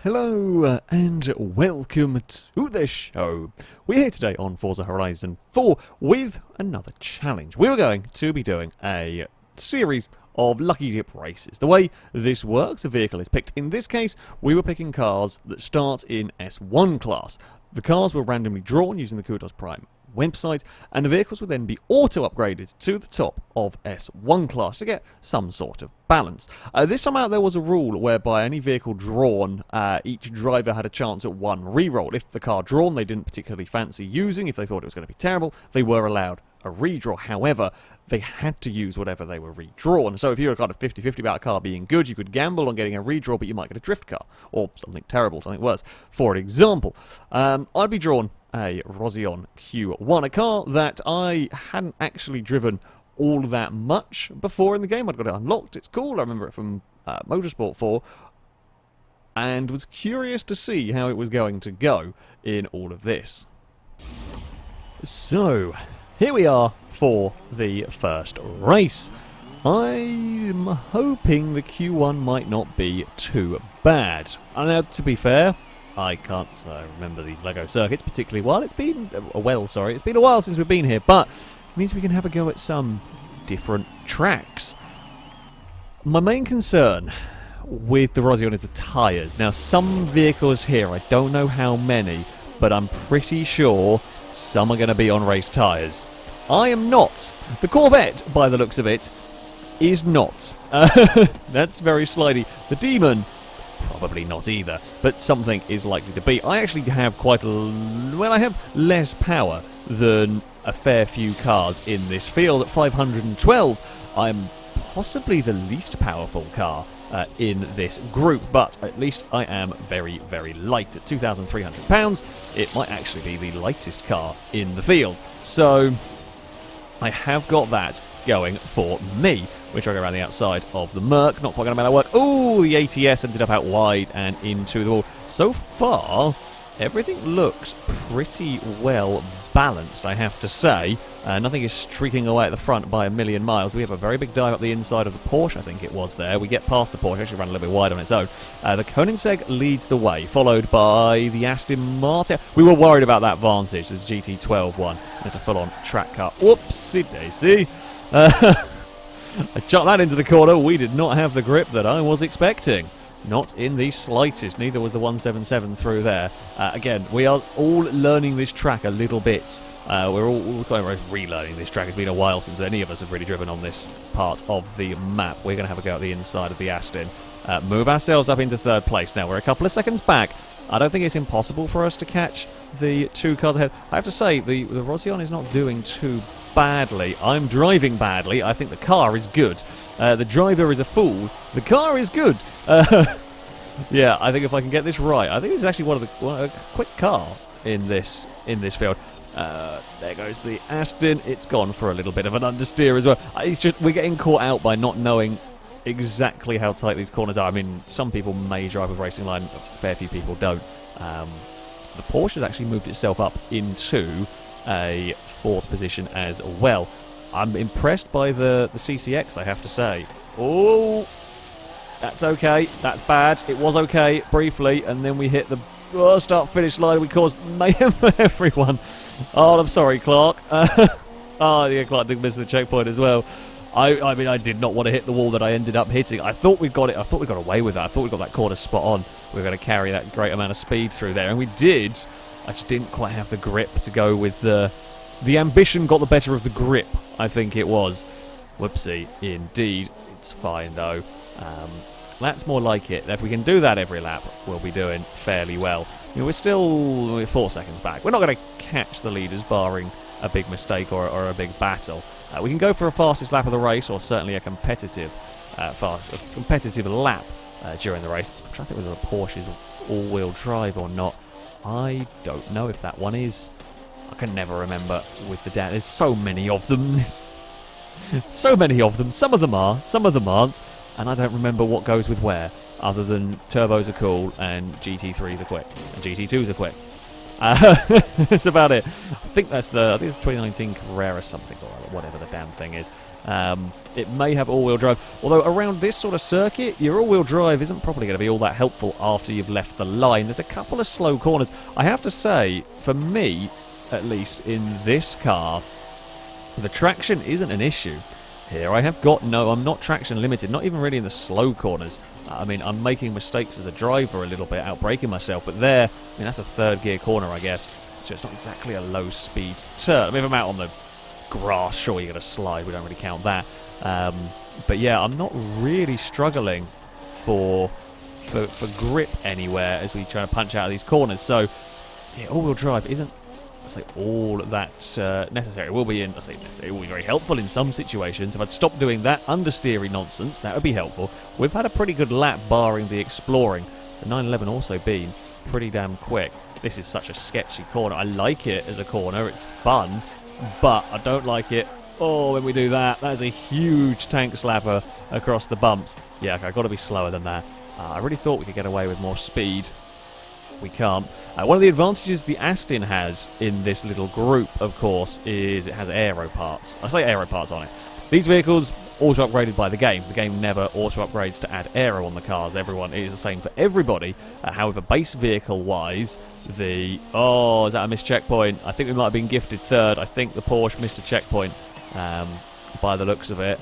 Hello and welcome to the show. We're here today on Forza Horizon 4 with another challenge. We were going to be doing a series of lucky dip races. The way this works, a vehicle is picked. In this case, we were picking cars that start in S1 class. The cars were randomly drawn using the Kudos Prime website, and the vehicles would then be auto-upgraded to the top of S1 class to get some sort of balance. This time out there was a rule whereby any vehicle drawn, each driver had a chance at one reroll. If the car drawn they didn't particularly fancy using, if they thought it was going to be terrible, they were allowed a redraw. However, they had to use whatever they were redrawn. So if you were kind of 50-50 about a car being good, you could gamble on getting a redraw, but you might get a drift car, or something terrible, something worse. For example, I'd be drawn a Rosion Q1, a car that I hadn't actually driven all that much before in the game. I'd got it unlocked, it's cool, I remember it from Motorsport 4, and was curious to see how it was going to go in all of this. So, here we are for the first race. I'm hoping the Q1 might not be too bad. And now, to be fair, I can't remember these Lego circuits particularly well. It's been a while since we've been here, but it means we can have a go at some different tracks. My main concern with the Rosion is the tyres. Now, some vehicles here, I don't know how many, but I'm pretty sure some are going to be on race tyres. I am not. The Corvette, by the looks of it, is not. That's very slidey. The Demon, probably not either, but something is likely to be. I actually have I have less power than a fair few cars in this field. At 512, I'm possibly the least powerful car in this group, but at least I am very, very light. At 2,300 pounds, it might actually be the lightest car in the field. So I have got that going for me. We try to go around the outside of the Merc, not quite going to make that work. Oh, the ATS ended up out wide and into the wall. So far, everything looks pretty well balanced, I have to say. Nothing is streaking away at the front by a million miles. We have a very big dive up the inside of the Porsche, I think it was there. We get past the Porsche, actually ran a little bit wide on its own. The Koenigsegg leads the way, followed by the Aston Martin. We were worried about that Vantage, this GT12 one. It's a full-on track car. Whoopsie daisy. I chucked that into the corner. We did not have the grip that I was expecting. Not in the slightest. Neither was the 177 through there. Again, we are all learning this track a little bit. We're all kind of relearning this track. It's been a while since any of us have really driven on this part of the map. We're going to have a go at the inside of the Aston. Move ourselves up into third place. Now, we're a couple of seconds back. I don't think it's impossible for us to catch the two cars ahead. I have to say, the Rosion is not doing too badly. I'm driving badly. I think the car is good. The driver is a fool. The car is good. Yeah, I think if I can get this right, I think this is actually a quick car in this field. There goes the Aston. It's gone for a little bit of an understeer as well. It's just we're getting caught out by not knowing exactly how tight these corners are. I mean, some people may drive with racing line, a fair few people don't. The Porsche has actually moved itself up into a fourth position as well. I'm impressed by the CCX, I have to say. Oh, that's okay. That's bad. It was okay briefly, and then we hit the start-finish line. We caused mayhem for everyone. Oh, I'm sorry, Clark. Oh, yeah, Clark did miss the checkpoint as well. I mean, I did not want to hit the wall that I ended up hitting. I thought we got it. I thought we got away with that. I thought we got that corner spot on. We were going to carry that great amount of speed through there, and we did. I just didn't quite have the grip to go with the ambition got the better of the grip, I think it was. Whoopsie, indeed. It's fine, though. That's more like it. If we can do that every lap, we'll be doing fairly well. You know, we're 4 seconds back. We're not going to catch the leaders, barring a big mistake or a big battle. We can go for a fastest lap of the race, or certainly a competitive lap during the race. I'm trying to think whether the Porsche is all-wheel drive or not. I don't know if that one is. I can never remember with the There's so many of them. So many of them. Some of them are, some of them aren't. And I don't remember what goes with where, other than turbos are cool and GT3s are quick and GT2s are quick. That's about it. I think it's 2019 Carrera something or whatever the damn thing is. It may have all-wheel drive, although around this sort of circuit, your all-wheel drive isn't probably going to be all that helpful after you've left the line. There's a couple of slow corners. I have to say, for me, at least in this car, the traction isn't an issue. Here I have got I'm not traction limited, not even really in the slow corners. I mean, I'm making mistakes as a driver a little bit, outbraking myself, but there, I mean, that's a third gear corner, I guess, so it's not exactly a low speed turn. I mean, if I'm out on the grass, sure, you're going to slide, we don't really count that. But yeah, I'm not really struggling for grip anywhere as we try to punch out of these corners, so yeah, all-wheel drive isn't all that necessary. It will be it will be very helpful in some situations. If I'd stopped doing that understeery nonsense, that would be helpful. We've had a pretty good lap barring the exploring. The 911 also been pretty damn quick. This is such a sketchy corner. I like it as a corner, it's fun, but I don't like it. Oh, when we do that, that is a huge tank slapper across the bumps. Yeah, okay, I've got to be slower than that. I really thought we could get away with more speed. We can't. One of the advantages the Aston has in this little group, of course, is it has aero parts. I say aero parts on it. These vehicles auto-upgraded by the game. The game never auto-upgrades to add aero on the cars. Everyone is the same for everybody. However, base vehicle-wise, is that a missed checkpoint? I think we might have been gifted third. I think the Porsche missed a checkpoint by the looks of it.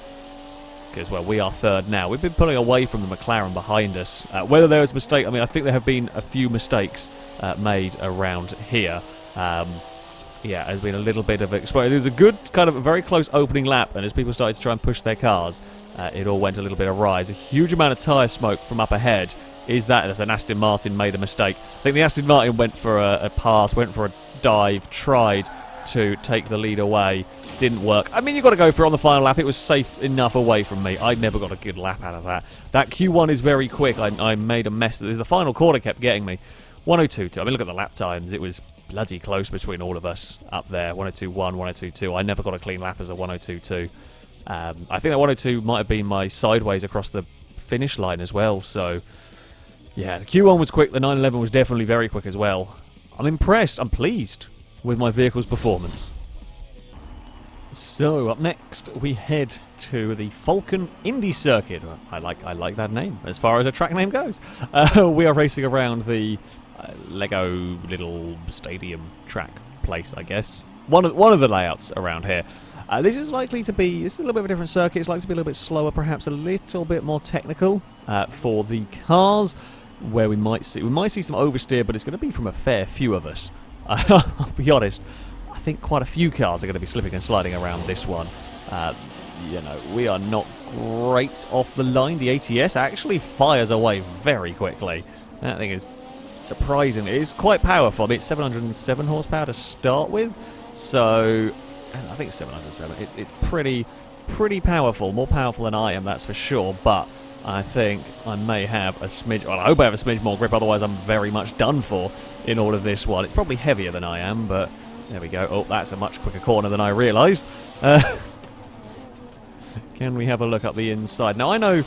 Because, well, we are third now. We've been pulling away from the McLaren behind us. Whether there was a mistake, I mean, I think there have been a few mistakes made around here. Yeah, there's been a little bit of explosion. There was a good, kind of, a very close opening lap, and as people started to try and push their cars, it all went a little bit awry. There's a huge amount of tyre smoke from up ahead. Is that as an Aston Martin made a mistake? I think the Aston Martin went for a pass, went for a dive, tried to take the lead away. Didn't work. I mean, you've got to go for it on the final lap. It was safe enough away from me. I never got a good lap out of that. That Q1 is very quick. I made a mess. The final corner kept getting me. 102.2. I mean, look at the lap times. It was bloody close between all of us up there. 102.1, 102.2. I never got a clean lap as a 102.2. I think that 102 might have been my sideways across the finish line as well. So, yeah, the Q1 was quick. The 911 was definitely very quick as well. I'm impressed. I'm pleased with my vehicle's performance. So, up next, we head to the Falcon Indy Circuit. I like that name, as far as a track name goes. We are racing around the Lego little stadium track place, I guess. One of the layouts around here. This is a little bit of a different circuit. It's likely to be a little bit slower, perhaps a little bit more technical for the cars, where we might see some oversteer, but it's going to be from a fair few of us. I'll be honest. I think quite a few cars are going to be slipping and sliding around this one. You know, we are not great off the line. The ATS actually fires away very quickly. That thing is surprising. It is quite powerful. I mean, it's 707 horsepower to start with, so I think it's 707. It's pretty powerful, more powerful than I am, that's for sure. But I think I may have a smidge. Well, I hope I have a smidge more grip. Otherwise, I'm very much done for in all of this one. It's probably heavier than I am, but. There we go. Oh, that's a much quicker corner than I realised. Can we have a look up the inside? Now, I know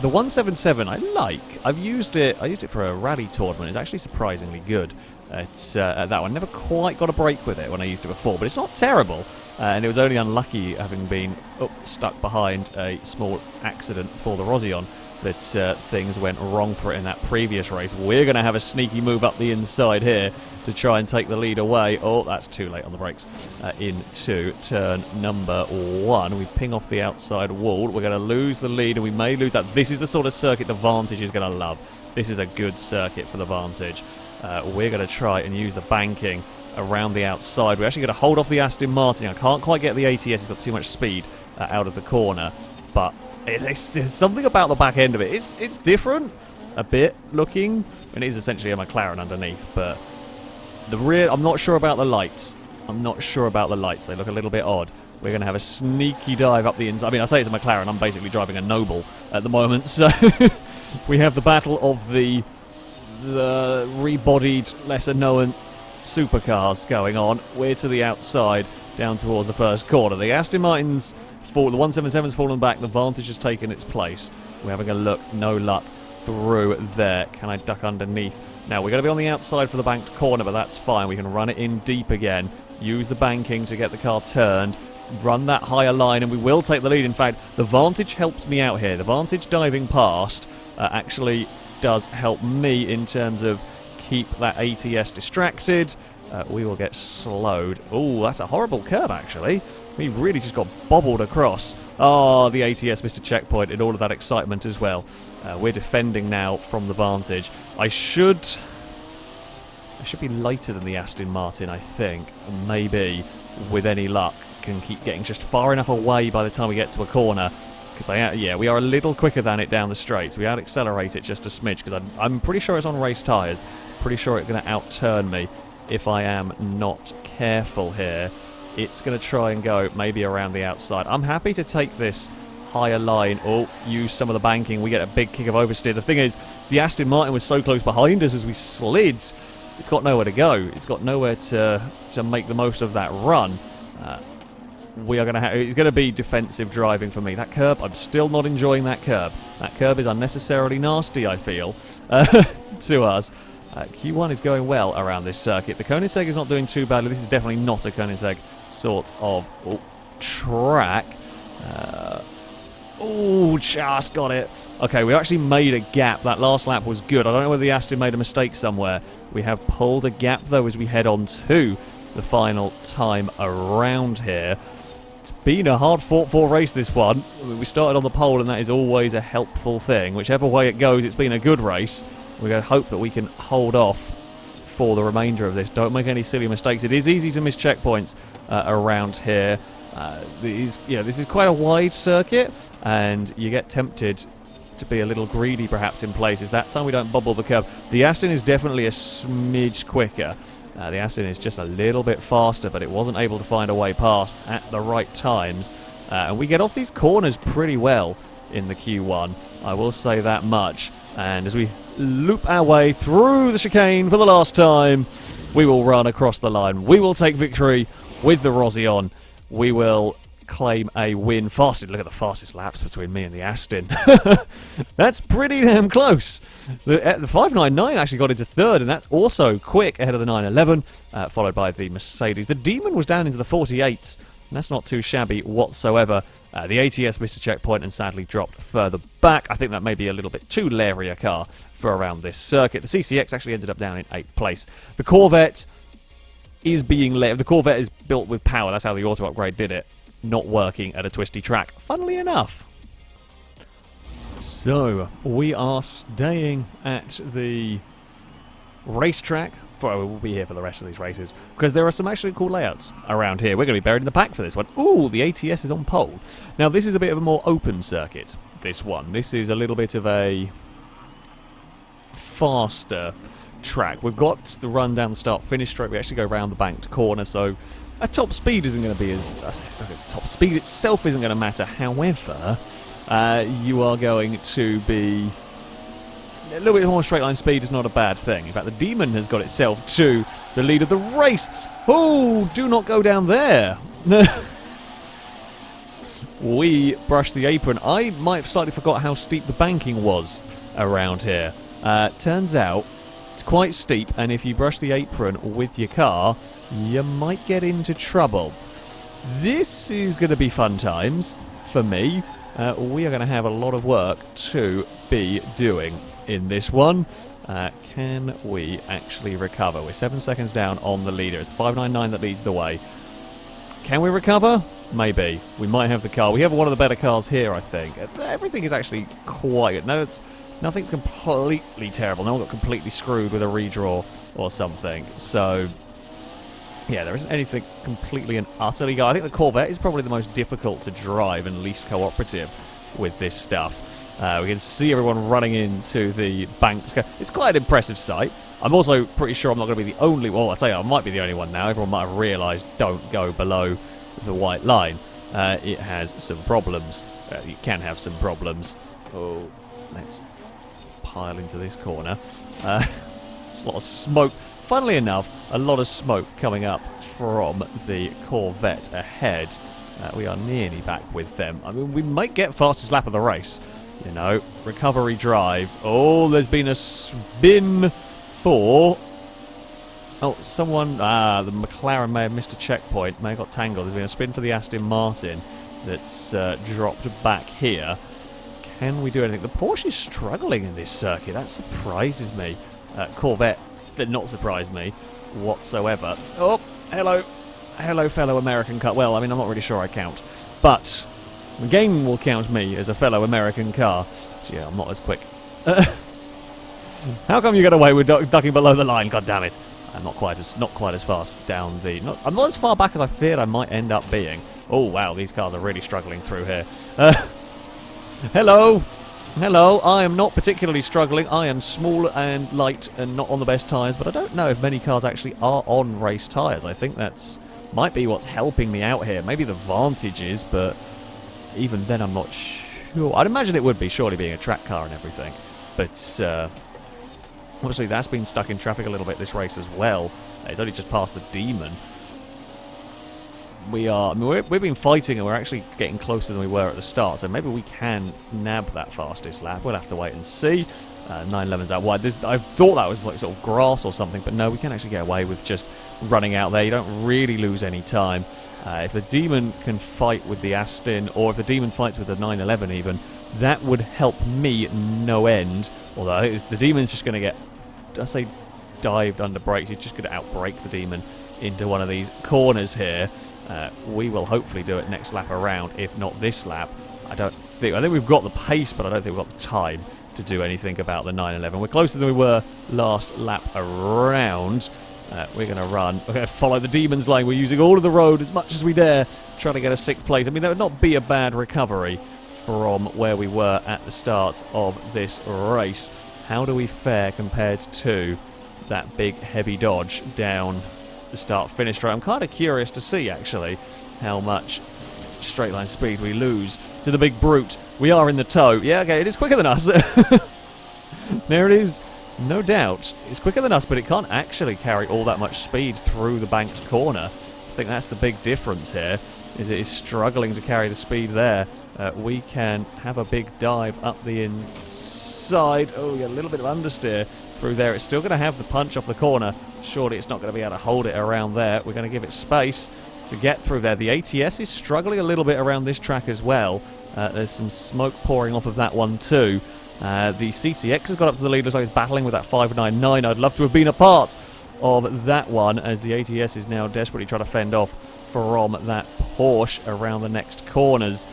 the 177 I like. I've used it. I used it for a rally tournament. It's actually surprisingly good. It's that one. Never quite got a break with it when I used it before, but it's not terrible. And it was only unlucky having been stuck behind a small accident for the Rosion that things went wrong for it in that previous race. We're going to have a sneaky move up the inside here to try and take the lead away. Oh, that's too late on the brakes. Into turn number 1. We ping off the outside wall. We're going to lose the lead, and we may lose that. This is the sort of circuit the Vantage is going to love. This is a good circuit for the Vantage. We're going to try and use the banking around the outside. We're actually going to hold off the Aston Martin. I can't quite get the ATS. It's got too much speed out of the corner, but there's something about the back end of it. It's different a bit looking, and it is essentially a McLaren underneath, but the rear, I'm not sure about the lights. They look a little bit odd. We're going to have a sneaky dive up the inside. I mean, I say it's a McLaren. I'm basically driving a Noble at the moment, so we have the battle of the rebodied, lesser-known supercars going on. We're to the outside, down towards the first corner. The Aston Martin's fall, the 177's fallen back. The Vantage has taken its place. We're having a look. No luck through there. Can I duck underneath Now, we're going to be on the outside for the banked corner, but that's fine. We can run it in deep again, use the banking to get the car turned, run that higher line, and we will take the lead. In fact, the Vantage helps me out here. The Vantage diving past actually does help me in terms of keep that ATS distracted. We will get slowed. Oh, that's a horrible curb, actually. We really just got bobbled across. Oh, the ATS missed a checkpoint in all of that excitement as well. We're defending now from the Vantage. I should be later than the Aston Martin, I think. Maybe, with any luck, can keep getting just far enough away by the time we get to a corner. Because, yeah, we are a little quicker than it down the straight. So we out-accelerate it just a smidge. Because I'm pretty sure it's on race tyres. Pretty sure it's going to outturn me if I am not careful here. It's going to try and go maybe around the outside. I'm happy to take this higher line or use some of the banking. We get a big kick of oversteer. The thing is, the Aston Martin was so close behind us as we slid. It's got nowhere to go. It's got nowhere to make the most of that run. We are going to have. It's going to be defensive driving for me. That curb, I'm still not enjoying that curb. That curb is unnecessarily nasty, I feel, to us. Q1 is going well around this circuit. The Koenigsegg is not doing too badly. This is definitely not a Koenigsegg sort of track. Oh, just got it. Okay, we actually made a gap. That last lap was good. I don't know whether the Aston made a mistake somewhere. We have pulled a gap, though, as we head on to the final time around here. It's been a hard-fought-for race, this one. We started on the pole, and that is always a helpful thing. Whichever way it goes, it's been a good race. We're going to hope that we can hold off for the remainder of this. Don't make any silly mistakes. It is easy to miss checkpoints around here. This is quite a wide circuit, and you get tempted to be a little greedy perhaps in places. That time we don't bubble the curb. The Aston is definitely a smidge quicker. The Aston is just a little bit faster, but it wasn't able to find a way past at the right times. And we get off these corners pretty well in the Q1. I will say that much. And as we loop our way through the chicane for the last time, we will run across the line. We will take victory with the Rossi on. We will claim a win. Look at the fastest laps between me and the Aston. That's pretty damn close. The 599 actually got into third, and that's also quick ahead of the 911, followed by the Mercedes. The Demon was down into the 48s. That's not too shabby whatsoever. The ATS missed a checkpoint and sadly dropped further back. I think that may be a little bit too leery a car for around this circuit. The CCX actually ended up down in 8th place. The Corvette is being the Corvette is built with power. That's how the auto upgrade did it. Not working at a twisty track, funnily enough. So, we are staying at the racetrack. We'll be here for the rest of these races, because there are some actually cool layouts around here. We're going to be buried in the pack for this one. Ooh, the ATS is on pole. Now, this is a bit of a more open circuit, this one. This is a little bit of a faster track. We've got the run down the start-finish straight. We actually go around the banked corner, so a top speed isn't going to be as... top speed itself isn't going to matter. However, you are going to be... A little bit more straight line speed is not a bad thing. In fact, the Demon has got itself to the lead of the race. Oh, do not go down there. We brushed the apron. I might have slightly forgot how steep the banking was around here. Turns out it's quite steep, and if you brush the apron with your car, you might get into trouble. This is going to be fun times for me. We are going to have a lot of work to be doing in this one. Can we actually recover? We're 7 seconds down on the leader. It's 599 that leads the way. Can we recover? Maybe. We might have the car. We have one of the better cars here, I think. Everything is actually quiet. No, nothing's completely terrible. No one got completely screwed with a redraw or something. So, yeah, there isn't anything completely and utterly... I think the Corvette is probably the most difficult to drive and least cooperative with this stuff. We can see everyone running into the bank. It's quite an impressive sight. I'm also pretty sure I'm not going to be the only... Well, I'll tell you, I might be the only one now. Everyone might have realised don't go below the white line. It has some problems. You can have some problems. Oh, let's pile into this corner. There's a lot of smoke. Funnily enough, a lot of smoke coming up from the Corvette ahead. We are nearly back with them. I mean, we might get fastest lap of the race. You know, recovery drive. Oh, there's been a spin before. Oh, someone... the McLaren may have missed a checkpoint, may have got tangled. There's been a spin for the Aston Martin that's dropped back here. Can we do anything? The Porsche is struggling in this circuit. That surprises me. Corvette did not surprise me whatsoever. Oh, hello. Hello, fellow American car. Well, I mean, I'm not really sure I count. But the game will count me as a fellow American car. So, yeah, I'm not as quick. How come you get away with ducking below the line? God damn it! I'm not quite as fast down the. I'm not as far back as I feared I might end up being. Oh wow, these cars are really struggling through here. Hello, hello. I am not particularly struggling. I am small and light and not on the best tyres. But I don't know if many cars actually are on race tyres. I think that's might be what's helping me out here. Maybe the Vantage is, but even then, I'm not sure. I'd imagine it would be, surely being a track car and everything. But. Obviously, that's been stuck in traffic a little bit this race as well. It's only just past the Demon. We've been fighting and we're actually getting closer than we were at the start, so maybe we can nab that fastest lap. We'll have to wait and see. 911's out wide. I thought that was like sort of grass or something, but no, we can actually get away with just running out there. You don't really lose any time. If the Demon can fight with the Aston, or if the Demon fights with the 911 even, that would help me no end. Although the Demon's just going to get, I say, dived under brakes. He's just going to outbrake the Demon into one of these corners here. We will hopefully do it next lap around, if not this lap. I think we've got the pace, but I don't think we've got the time to do anything about the 911. We're closer than we were last lap around. We're going to run. We're going to follow the Demon's line. We're using all of the road as much as we dare, trying to get a 6th place. I mean, that would not be a bad recovery from where we were at the start of this race. How do we fare compared to that big heavy Dodge down the start-finish straight? I'm kind of curious to see, actually, how much straight line speed we lose to the big brute. We are in the tow. Yeah, okay, it is quicker than us. There it is. No doubt. It's quicker than us, but it can't actually carry all that much speed through the banked corner. I think that's the big difference here, is it is struggling to carry the speed there. We can have a big dive up the inside. Oh, yeah, a little bit of understeer through there. It's still going to have the punch off the corner. Surely it's not going to be able to hold it around there. We're going to give it space to get through there. The ATS is struggling a little bit around this track as well. There's some smoke pouring off of that one too. The CCX has got up to the lead. Looks like it's battling with that 599. I'd love to have been a part of that one, as the ATS is now desperately trying to fend off from that Porsche around the next corners.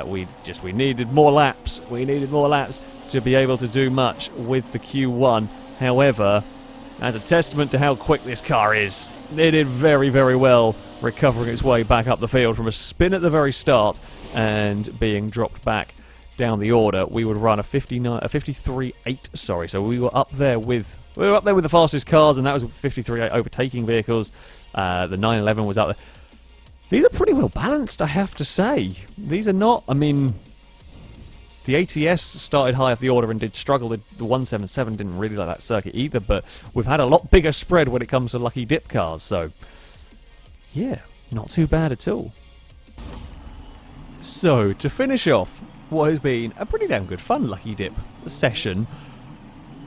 We needed more laps. We needed more laps to be able to do much with the Q1. However, as a testament to how quick this car is, it did very, very well recovering its way back up the field from a spin at the very start and being dropped back down the order. We would run a 53.8. Sorry, so we were up there with the fastest cars, and that was 53.8 overtaking vehicles. The 911 was up there. These are pretty well balanced, I have to say. These are not, I mean, the ATS started high off the order and did struggle. The 177 didn't really like that circuit either, but we've had a lot bigger spread when it comes to lucky dip cars, so yeah, not too bad at all. So, to finish off what has been a pretty damn good fun lucky dip session,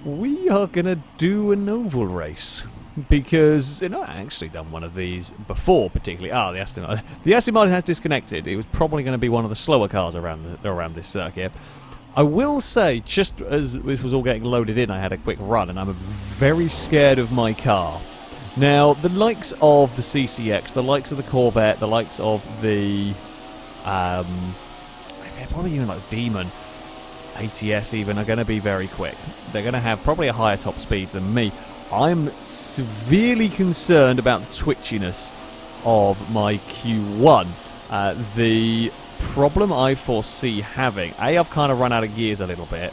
we are going to do an oval race. Because I've not actually done one of these before, particularly. The Aston Martin has disconnected. It was probably going to be one of the slower cars around this circuit. I will say, just as this was all getting loaded in, I had a quick run, and I'm very scared of my car. Now, the likes of the CCX, the likes of the Corvette, the likes of the probably even like Demon, ATS even, are going to be very quick. They're going to have probably a higher top speed than me. I'm severely concerned about the twitchiness of my Q1. The problem I foresee having, I've kind of run out of gears a little bit.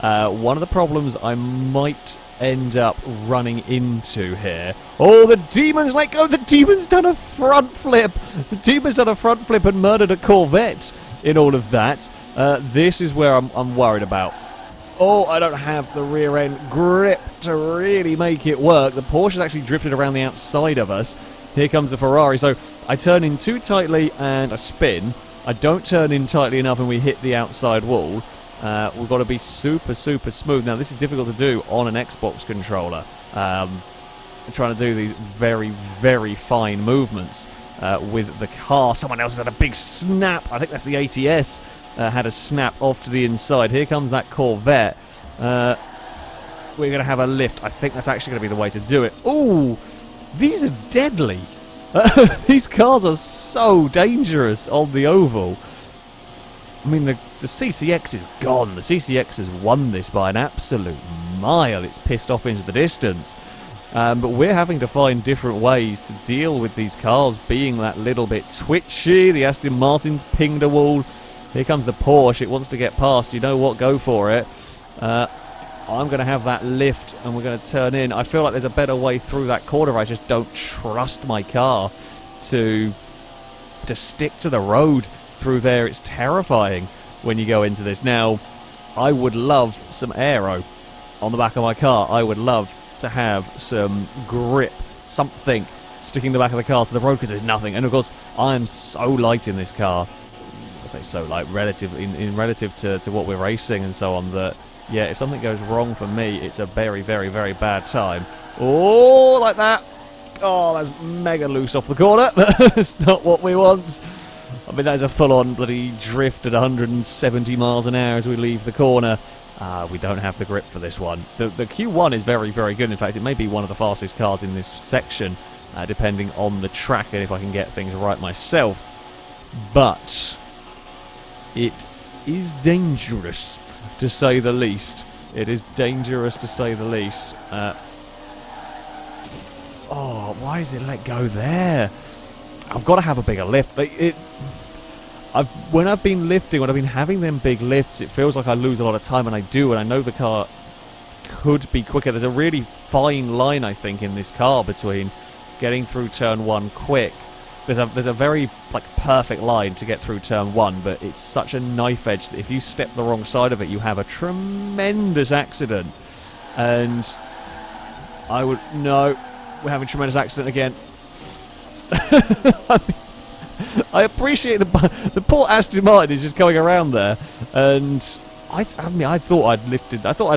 One of the problems I might end up running into here. Oh, the Demon's let go! The Demon's done a front flip! The Demon's done a front flip and murdered a Corvette in all of that. This is where I'm worried about. Oh, I don't have the rear end grip to really make it work. The Porsche's actually drifted around the outside of us. Here comes the Ferrari. So I turn in too tightly and I spin. I don't turn in tightly enough and we hit the outside wall. We've got to be super, super smooth. Now, this is difficult to do on an Xbox controller. Trying to do these very, very fine movements with the car. Someone else has had a big snap. I think that's the ATS. Had a snap off to the inside. Here comes that Corvette. We're going to have a lift. I think that's actually going to be the way to do it. Ooh, these are deadly. These cars are so dangerous on the oval. I mean, the CCX is gone. The CCX has won this by an absolute mile. It's pissed off into the distance. But we're having to find different ways to deal with these cars being that little bit twitchy. The Aston Martin's pinged a wall. Here comes the Porsche. It wants to get past. You know what? Go for it. I'm going to have that lift, and we're going to turn in. I feel like there's a better way through that corner. I just don't trust my car to stick to the road through there. It's terrifying when you go into this. Now, I would love some aero on the back of my car. I would love to have some grip, something sticking the back of the car to the road, because there's nothing. And of course, I'm so light in this car. I say so light relative to what we're racing and so on, that yeah, if something goes wrong for me, it's a very, very, very bad time. Oh, like that. Oh, that's mega loose off the corner. That's not what we want. I mean, that is a full-on bloody drift at 170 miles an hour as we leave the corner. We don't have the grip for this one. The Q1 is very, very good. In fact, it may be one of the fastest cars in this section, depending on the track and if I can get things right myself. But it is dangerous, to say the least. It is dangerous, to say the least. Oh, why is it let go there? I've got to have a bigger lift. When I've been lifting, when I've been having them big lifts, it feels like I lose a lot of time, and I do, and I know the car could be quicker. There's a really fine line, I think, in this car between getting through turn one quick. There's a very perfect line to get through turn one, but it's such a knife edge that if you step the wrong side of it, you have a tremendous accident. And no, we're having a tremendous accident again. I appreciate the poor Aston Martin is just going around there, and I thought I'd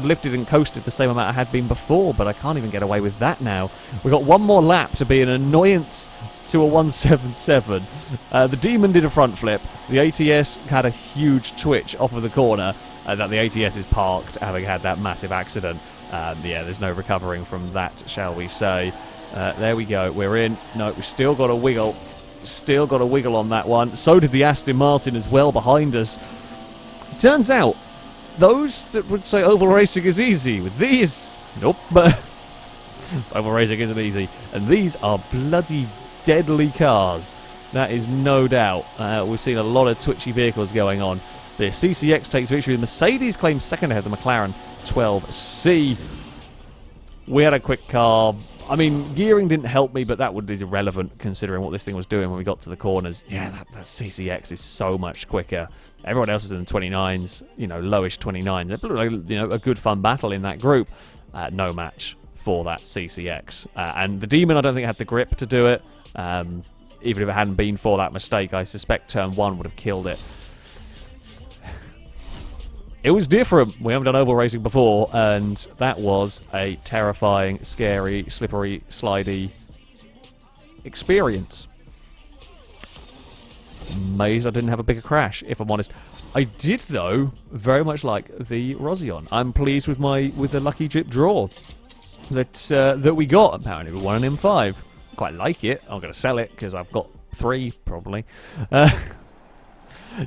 lifted and coasted the same amount I had been before, but I can't even get away with that now. We've got one more lap to be an annoyance to a 177. The Demon did a front flip. The ATS had a huge twitch off of the corner. That the ATS is parked, having had that massive accident. Yeah, there's no recovering from that, shall we say. There we go. We're in. No, we've still got a wiggle. Still got a wiggle on that one. So did the Aston Martin as well behind us. Turns out, those that would say oval racing is easy, with these, nope. But oval racing isn't easy, and these are bloody deadly cars. That is no doubt. We've seen a lot of twitchy vehicles going on. The CCX takes victory. The Mercedes claims second ahead of the McLaren 12C. We had a quick car. I mean, gearing didn't help me, but that is irrelevant considering what this thing was doing when we got to the corners. Yeah, that CCX is so much quicker. Everyone else is in the 29s, lowish 29s. A good fun battle in that group. No match for that CCX. And the Demon, I don't think, had the grip to do it. Even if it hadn't been for that mistake, I suspect turn one would have killed it. It was different. We haven't done oval racing before, and that was a terrifying, scary, slippery, slidey experience. Amazed I didn't have a bigger crash, if I'm honest. I did, though, very much like the Rosion. I'm pleased with the lucky drip draw that we got. Apparently, we won an M5. Quite like it. I'm going to sell it because I've got 3 probably.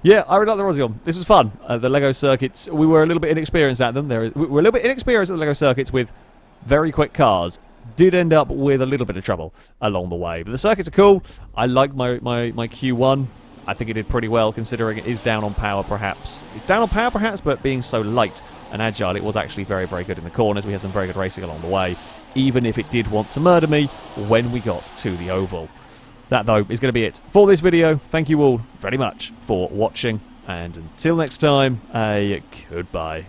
Yeah, I really like the Rosion. This was fun. The Lego circuits, we were a little bit inexperienced at them. We were a little bit inexperienced at the Lego circuits with very quick cars. Did end up with a little bit of trouble along the way. But the circuits are cool. I like my Q1. I think it did pretty well considering it is down on power perhaps. It's down on power perhaps, but being so light and agile, it was actually very, very good in the corners. We had some very good racing along the way, even if it did want to murder me when we got to the oval. That, though, is going to be it for this video. Thank you all very much for watching, and until next time, a goodbye.